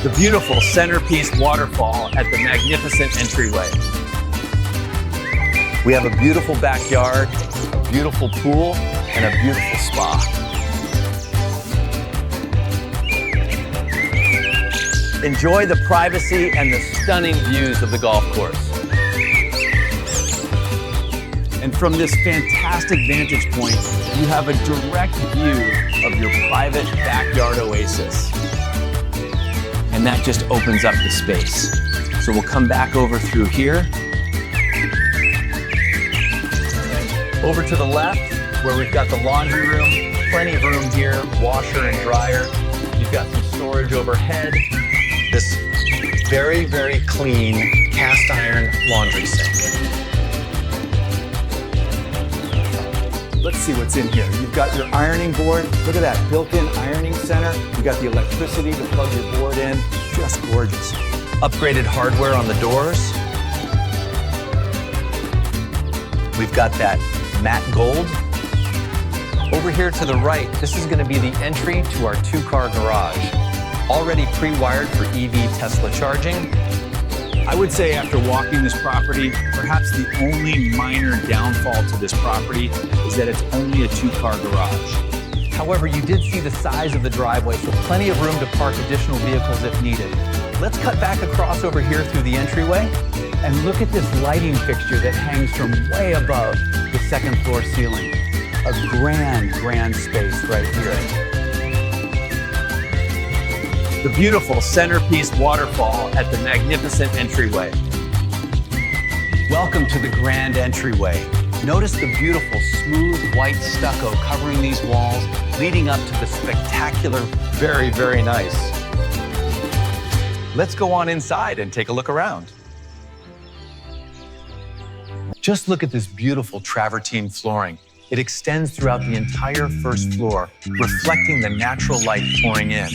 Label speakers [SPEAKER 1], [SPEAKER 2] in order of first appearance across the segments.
[SPEAKER 1] The beautiful centerpiece waterfall at the magnificent entryway. We have a beautiful backyard, a beautiful pool, and a beautiful spa. Enjoy the privacy and the stunning views of the golf course. And from this fantastic vantage point, you have a direct view of your private backyard oasis. And that just opens up the space. So we'll come back over through here. Over to the left, where we've got the laundry room, plenty of room here, washer and dryer. You've got some storage overhead. This very, very clean cast iron laundry sink. Let's see what's in here. You've got your ironing board. Look at that built-in ironing center. You've got the electricity to plug your board in. Just gorgeous. Upgraded hardware on the doors. We've got that matte gold. Over here to the right, this is going to be the entry to our two-car garage. Already pre-wired for EV Tesla charging. I would say after walking this property, perhaps the only minor downfall to this property is that it's only a two-car garage. However, you did see the size of the driveway, so plenty of room to park additional vehicles if needed. Let's cut back across over here through the entryway and look at this lighting fixture that hangs from way above the second floor ceiling. A grand, grand space right here. The beautiful centerpiece waterfall at the magnificent entryway. Welcome to the grand entryway. Notice the beautiful smooth white stucco covering these walls, leading up to the spectacular, very, very nice. Let's go on inside and take a look around. Just look at this beautiful travertine flooring. It extends throughout the entire first floor, reflecting the natural light pouring in.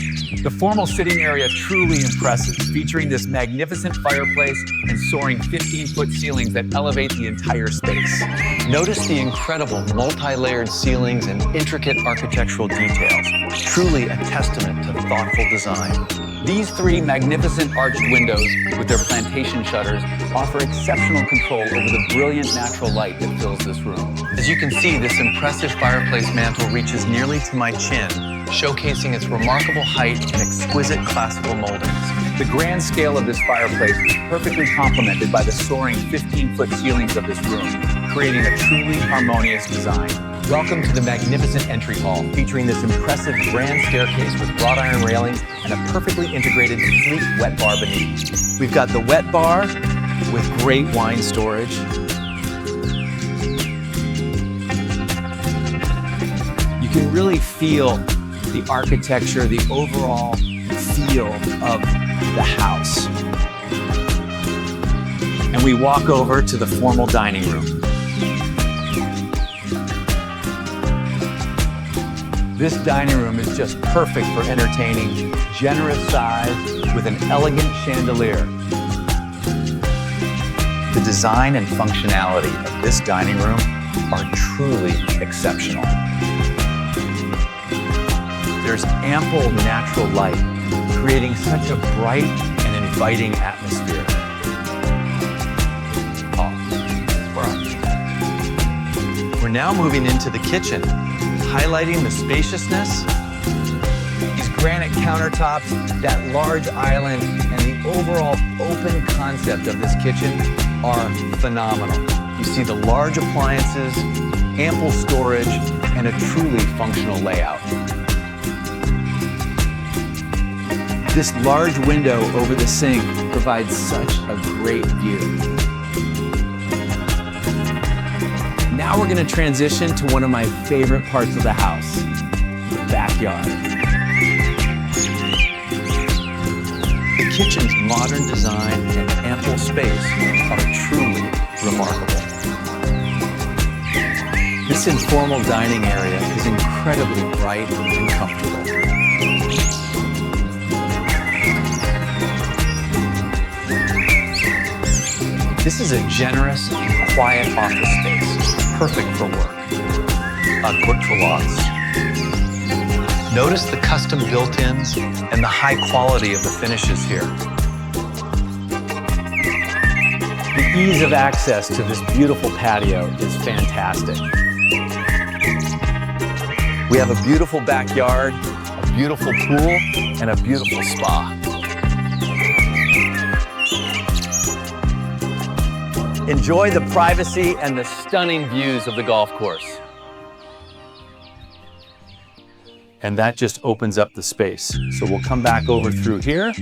[SPEAKER 1] The formal sitting area truly impresses, featuring this magnificent fireplace and soaring 15-foot ceilings that elevate the entire space. Notice the incredible multi-layered ceilings and intricate architectural details, truly a testament to thoughtful design. These three magnificent arched windows with their plantation shutters offer exceptional control over the brilliant natural light that fills this room. As you can see, this impressive fireplace mantle reaches nearly to my chin, showcasing its remarkable height and exquisite classical moldings. The grand scale of this fireplace is perfectly complemented by the soaring 15-foot ceilings of this room, creating a truly harmonious design. Welcome to the magnificent entry hall, featuring this impressive grand staircase with wrought iron railings and a perfectly integrated sleek wet bar beneath. We've got the wet bar with great wine storage. You can really feel the architecture, the overall feel of the house. And we walk over to the formal dining room. This dining room is just perfect for entertaining, generous size with an elegant chandelier. The design and functionality of this dining room are truly exceptional. There's ample natural light, creating such a bright and inviting atmosphere. We're now moving into the kitchen, highlighting the spaciousness. These granite countertops, that large island, and the overall open concept of this kitchen are phenomenal. You see the large appliances, ample storage, and a truly functional layout. This large window over the sink provides such a great view. Now we're going to transition to one of my favorite parts of the house, the backyard. The kitchen's modern design and ample space are truly remarkable. This informal dining area is incredibly bright and comfortable. This is a generous and quiet office space, perfect for work. Quick for lots. Notice the custom built-ins and the high quality of the finishes here.
[SPEAKER 2] The ease of access to this beautiful patio is fantastic.
[SPEAKER 1] We have a beautiful backyard, a beautiful pool, and a beautiful spa.
[SPEAKER 2] Enjoy the privacy and the stunning views of the golf course.
[SPEAKER 1] And that just opens up the space. So we'll come back over through here.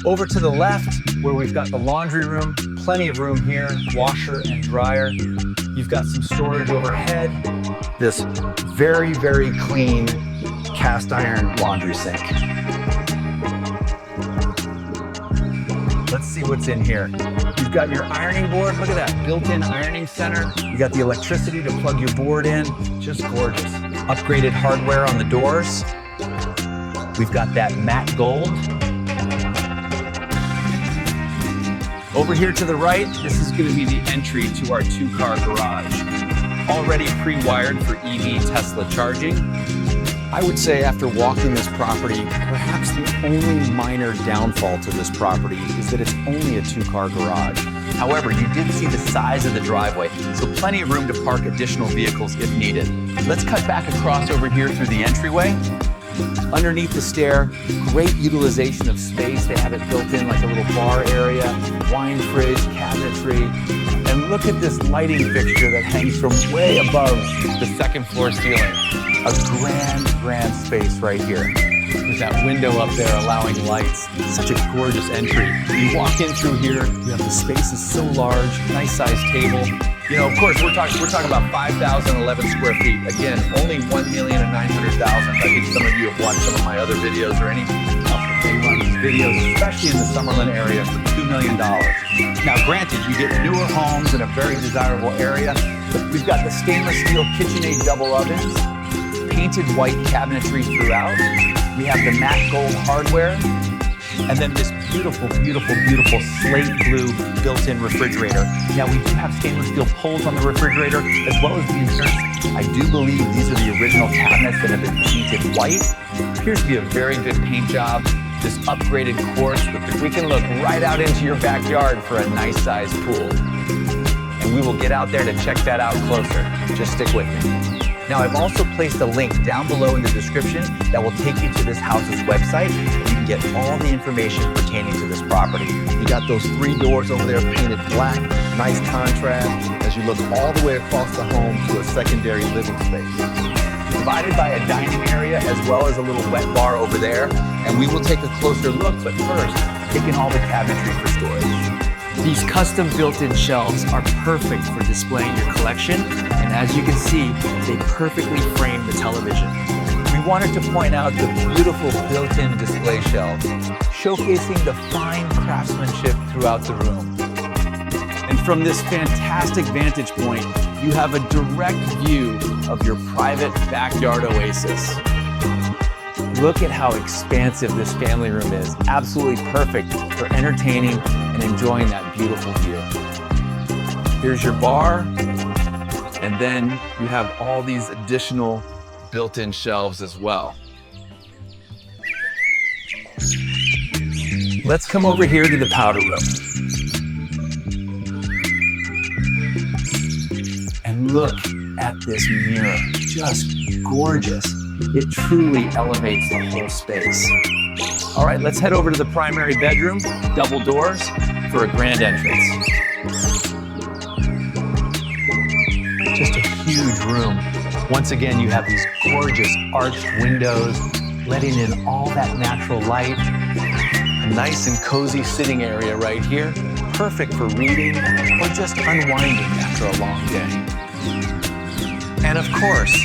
[SPEAKER 1] Over to the left, where we've got the laundry room, plenty of room here, washer and dryer. You've got some storage overhead. This very, very clean cast iron laundry sink. Let's see what's in here. You've got your ironing board. Look at that, built-in ironing center. You got the electricity to plug your board in. Just gorgeous. Upgraded hardware on the doors. We've got that matte gold. Over here to the right, this is going to be the entry to our 2-car garage. Already pre-wired for EV Tesla charging. I would say after walking this property, perhaps the only minor downfall to this property is that it's only a 2-car garage. However, you did see the size of the driveway, so plenty of room to park additional vehicles if needed. Let's cut back across over here through the entryway. Underneath the stair, great utilization of space. They have it built in like a little bar area, wine fridge, cabinetry. And look at this lighting fixture that hangs from way above the 2nd floor ceiling. A grand space right here. With that window up there allowing lights. Such a gorgeous entry. You walk in through here, you have the space is so large, nice sized table. You know, of course, we're talking about 5,011 square feet. Again, only 1,900,000. I think some of you have watched some of my other videos or any of these videos, especially in the Summerlin area, for $2 million. Now, granted, you get newer homes in a very desirable area. We've got the stainless steel KitchenAid double ovens, painted white cabinetry throughout. We have the matte gold hardware, and then this beautiful slate blue built-in refrigerator. Now we do have stainless steel poles on the refrigerator as well as the inserts. I do believe these are the original cabinets that have been painted white. Appears to be a very good paint job. This upgraded course, we can look right out into your backyard for a nice sized pool. And we will get out there to check that out closer. Just stick with me. Now, I've also placed a link down below in the description that will take you to this house's website. You can get all the information pertaining to this property. You got those 3 doors over there painted black, nice contrast as you look all the way across the home to a secondary living space. Provided by a dining area as well as a little wet bar over there. And we will take a closer look, but first, taking all the cabinetry for storage.
[SPEAKER 2] These custom built-in shelves are perfect for displaying your collection, and as you can see, they perfectly frame the television.
[SPEAKER 1] We wanted to point out the beautiful built-in display shelves, showcasing the fine craftsmanship throughout the room.
[SPEAKER 2] And from this fantastic vantage point, you have a direct view of your private backyard oasis. Look at how expansive this family room is. Absolutely perfect for entertaining and enjoying that beautiful view. Here's your bar, and then you have all these additional built-in shelves as well. Let's come over here to the powder room. And look at this mirror, just gorgeous. It truly elevates the whole space. All right, let's head over to the primary bedroom, double doors for a grand entrance.
[SPEAKER 1] Just a huge room. Once again, you have these gorgeous arched windows, letting in all that natural light. A nice and cozy sitting area right here, perfect for reading or just unwinding after a long day. And of course,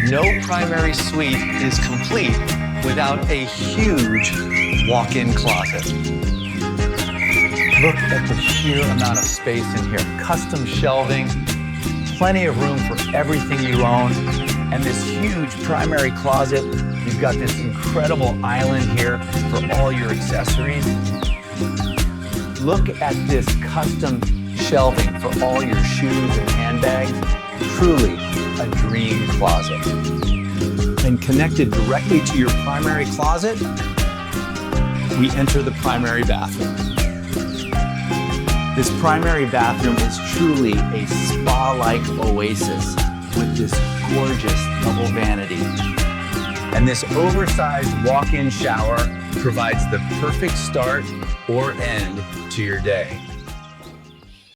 [SPEAKER 1] no primary suite is complete without a huge walk-in closet. Look at the sheer amount of space in here. Custom shelving, plenty of room for everything you own, and this huge primary closet. You've got this incredible island here for all your accessories. Look at this custom shelving for all your shoes and handbags. Truly a dream closet. And connected directly to your primary closet, we enter the primary bathroom. This primary bathroom is truly a spa-like oasis with this gorgeous double vanity. And this oversized walk-in shower provides the perfect start or end to your day.